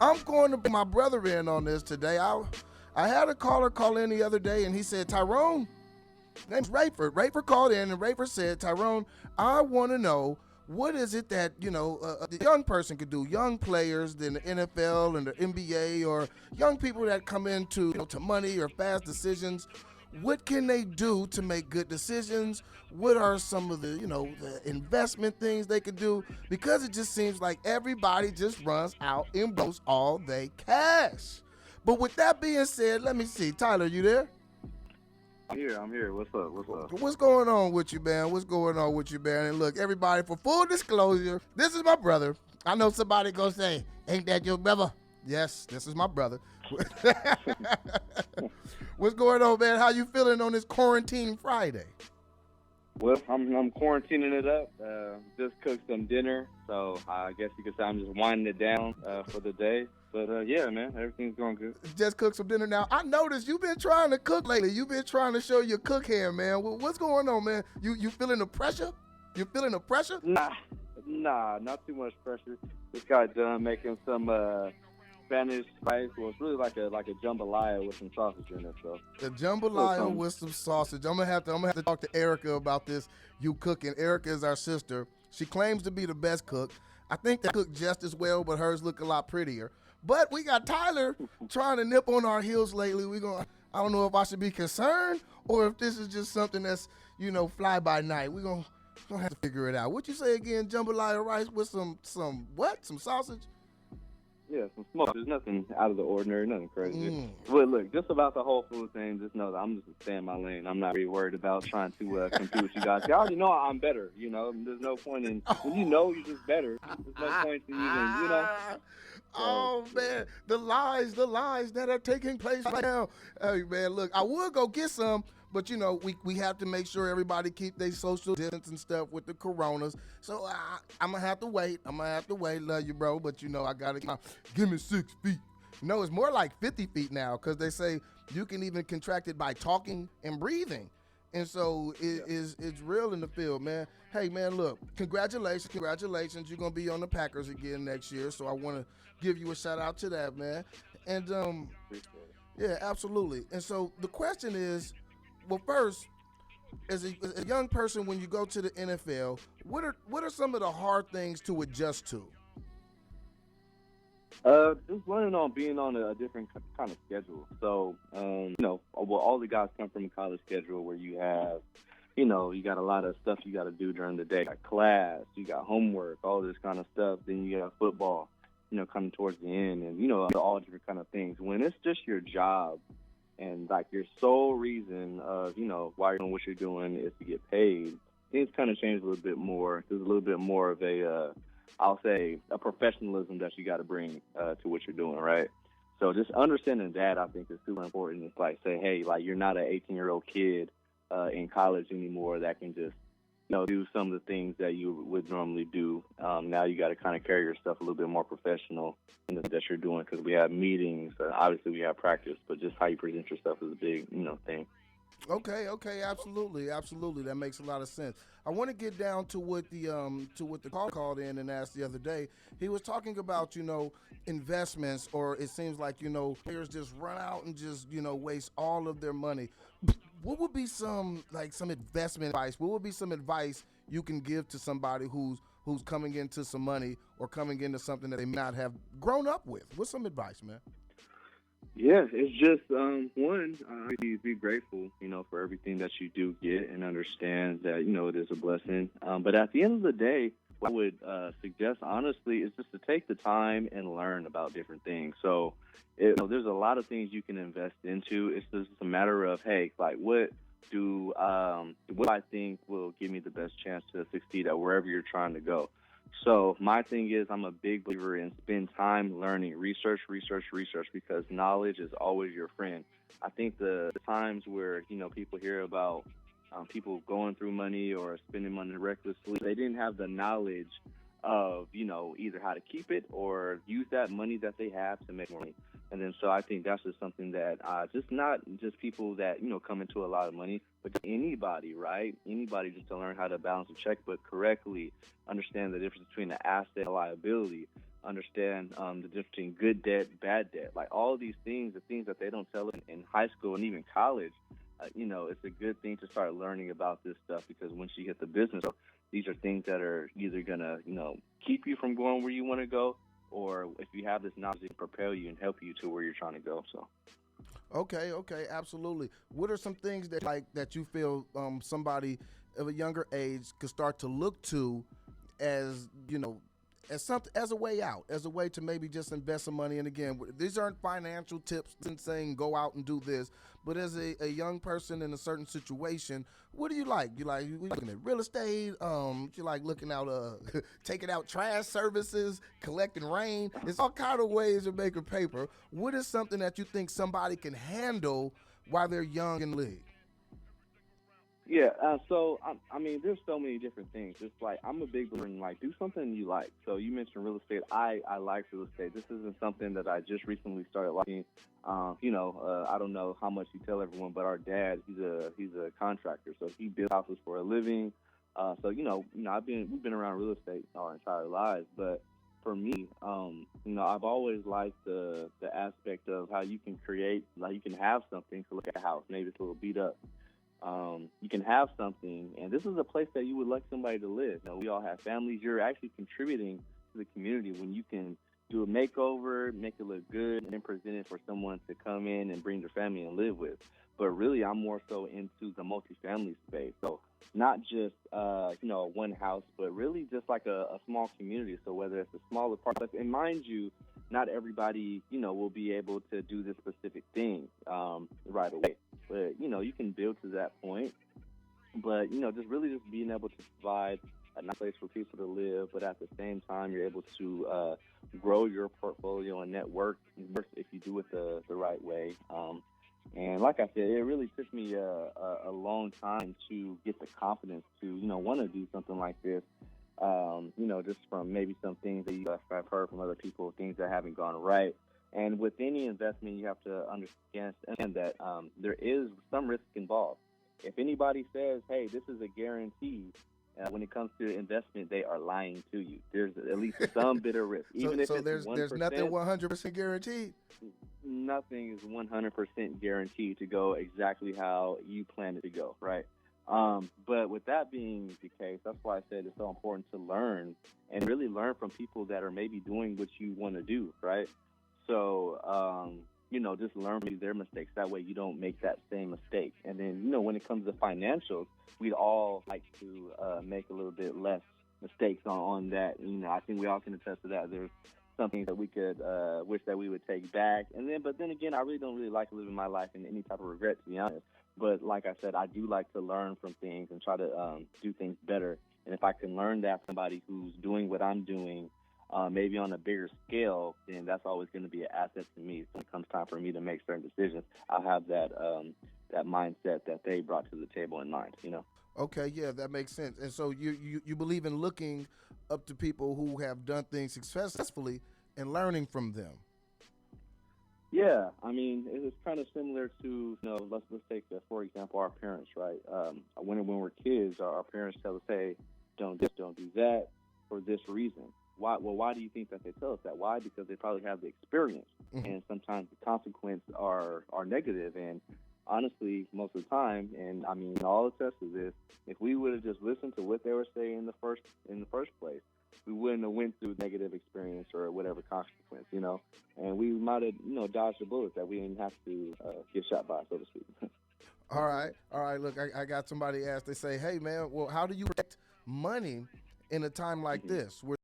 I'm going to bring my brother in on this today. I had a caller call in the other day, and he said, Tyrone, name's Rayford. Rayford called in, and Rayford said, Tyrone, I want to know what is it that the young person could do, young players in the NFL and the NBA, or young people that come into to money or fast decisions. What can they do to make good decisions? What are some of the the investment things they could do? Because it just seems like everybody just runs out and blows all they cash. But with that being said, let me see. Tyler, you there? I'm here. What's up? What's up? What's going on with you, man? What's going on with you, man? And look, everybody, for full disclosure, this is my brother. I know somebody gonna say, "Ain't that your brother?" Yes, this is my brother. What's going on, man? How you feeling on this quarantine Friday? Well, I'm quarantining it up. Just cooked some dinner, so I guess you could say I'm just winding it down for the day. But yeah, man, everything's going good. Just cooked some dinner now. I noticed you've been trying to cook lately. You've been trying to show your cook hand, man. What's going on, man? You feeling the pressure? You feeling the pressure? Nah, not too much pressure. Just got done making some Spanish spice. Well, it's really like a jambalaya with some sausage in it. So the jambalaya with some sausage. I'm gonna have to talk to Erica about this. You cooking? Erica is our sister. She claims to be the best cook. I think they cook just as well, but hers look a lot prettier. But we got Tyler trying to nip on our heels lately. I don't know if I should be concerned or if this is just something that's fly by night. We're gonna have to figure it out. What you say again? Jambalaya rice with some what? Some sausage? Yeah, some smoke. There's nothing out of the ordinary, nothing crazy. But look, just about the whole food thing, just know that I'm just staying in my lane. I'm not really worried about trying to compete with you guys. You already know I'm better, There's no point in, when you're just better, there's no point in even, Oh, man, the lies that are taking place right now. Hey, man, look, I would go get some, but, we have to make sure everybody keep their social distance and stuff with the coronas. So I'm going to have to wait. Love you, bro. But, I got to give me 6 feet. No, it's more like 50 feet now because they say you can even contract it by talking and breathing. And so it's real in the field, man. Hey, man, look, congratulations. You're going to be on the Packers again next year. So I want to give you a shout out to that, man. And, yeah, absolutely. And so the question is, well, first, as a young person, when you go to the NFL, what are some of the hard things to adjust to? Just learning on being on a different kind of schedule. So, all the guys come from a college schedule where you have, you got a lot of stuff you got to do during the day. You got class, you got homework, all this kind of stuff. Then you got football, coming towards the end, and all different kind of things. When it's just your job and like your sole reason of why you're doing what you're doing is to get paid, things kind of change a little bit more. There's a little bit more of a I'll say a professionalism that you got to bring to what you're doing, right? So just understanding that, I think, is super important. It's like, say, hey, like you're not an 18-year-old kid in college anymore that can just, do some of the things that you would normally do. Now you got to kind of carry yourself a little bit more professional in the that you're doing because we have meetings. Obviously, we have practice, but just how you present yourself is a big, thing. Okay, absolutely. That makes a lot of sense. I want to get down to what the caller called in and asked the other day. He was talking about investments, or it seems like players just run out and just waste all of their money. What would be some investment advice? What would be some advice you can give to somebody who's coming into some money or coming into something that they may not have grown up with? What's some advice, man? Yeah, it's just one, be grateful, for everything that you do get and understand that, it is a blessing. But at the end of the day, what I would suggest, honestly, is just to take the time and learn about different things. So, there's a lot of things you can invest into. It's just a matter of, hey, like what I think will give me the best chance to succeed at wherever you're trying to go. So my thing is, I'm a big believer in spend time learning, research, because knowledge is always your friend. I think the times where, people hear about people going through money or spending money recklessly, they didn't have the knowledge of, either how to keep it or use that money that they have to make more money. And then so I think that's just something that just not just people that, come into a lot of money, but anybody, right? Anybody just to learn how to balance a checkbook correctly, understand the difference between the asset and liability. understand the difference between good debt, bad debt. Like all of these things, the things that they don't tell in high school and even college. It's a good thing to start learning about this stuff because once you get the business, these are things that are either gonna, keep you from going where you want to go, or if you have this knowledge, it can propel you and help you to where you're trying to go. So. Okay, absolutely. What are some things that you feel somebody of a younger age could start to look to as as something, as a way out, as a way to maybe just invest some money? And again, these aren't financial tips and saying go out and do this, but as a young person in a certain situation, what do you like? You looking at real estate? You like looking out taking out trash services, collecting rain? It's all kind of ways of making paper. What is something that you think somebody can handle while they're young and league? Yeah, there's so many different things. It's like I'm a big believer in do something you like. So you mentioned real estate. I like real estate. This isn't something that I just recently started liking. I don't know how much you tell everyone, but our dad, he's a contractor, so he builds houses for a living. We've been around real estate our entire lives, but for me, I've always liked the aspect of how you can create, like you can have something to look at a house. Maybe it's a little beat up. You can have something, and this is a place that you would like somebody to live. We all have families. You're actually contributing to the community when you can do a makeover, make it look good, and then present it for someone to come in and bring their family and live with. But really, I'm more so into the multifamily space. So not just, one house, but really just like a small community. So whether it's a smaller part, and mind you, not everybody, will be able to do this specific thing right away. But, you can build to that point. But, just being able to provide a nice place for people to live, but at the same time, you're able to grow your portfolio and network if you do it the right way. And like I said, it really took me a long time to get the confidence to, want to do something like this. Just from maybe some things that I've heard from other people, things that haven't gone right. And with any investment, you have to understand that there is some risk involved. If anybody says, hey, this is a guarantee, when it comes to investment, they are lying to you. There's at least some bit of risk. Even so if it's 1%, there's nothing 100% guaranteed? Nothing is 100% guaranteed to go exactly how you plan it to go, right? But with that being the case, that's why I said it's so important to learn and really learn from people that are maybe doing what you want to do, right? So, just learn from their mistakes. That way you don't make that same mistake. And then, when it comes to financials, we'd all like to make a little bit less mistakes on that. I think we all can attest to that. There's some things that we could wish that we would take back. But then again, I really don't really like living my life in any type of regret, to be honest. But like I said, I do like to learn from things and try to do things better. And if I can learn that from somebody who's doing what I'm doing, maybe on a bigger scale, then that's always going to be an asset to me. So when it comes time for me to make certain decisions, I'll have that mindset that they brought to the table in mind, Okay, yeah, that makes sense. And so you believe in looking up to people who have done things successfully and learning from them. Yeah, it's kind of similar to, let's take, for example, our parents, right? When we're kids, our parents tell us, hey, don't this, don't do that for this reason. Why? Well, why do you think that they tell us that? Why? Because they probably have the experience, and sometimes the consequences are negative. And honestly, most of the time, and all attest to this, if we would have just listened to what they were saying in the first place, we wouldn't have went through negative experience or whatever consequence, and we might have, dodged the bullet that we didn't have to get shot by, so to speak. All right. Look, I got somebody asked. They say, hey, man, well, how do you protect money in a time like this where